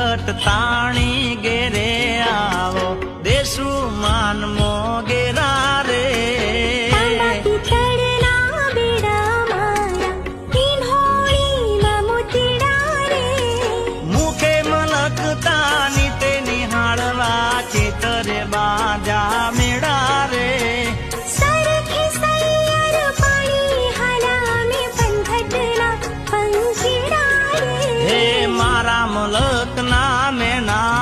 મલકટ તાણી ગેરે આવો દેશુ માન મોગેરા રે મુખે મલકતાની તે નિહાળવા ચેતરે બાજા મેળા રે હે મારા મલક ના મેના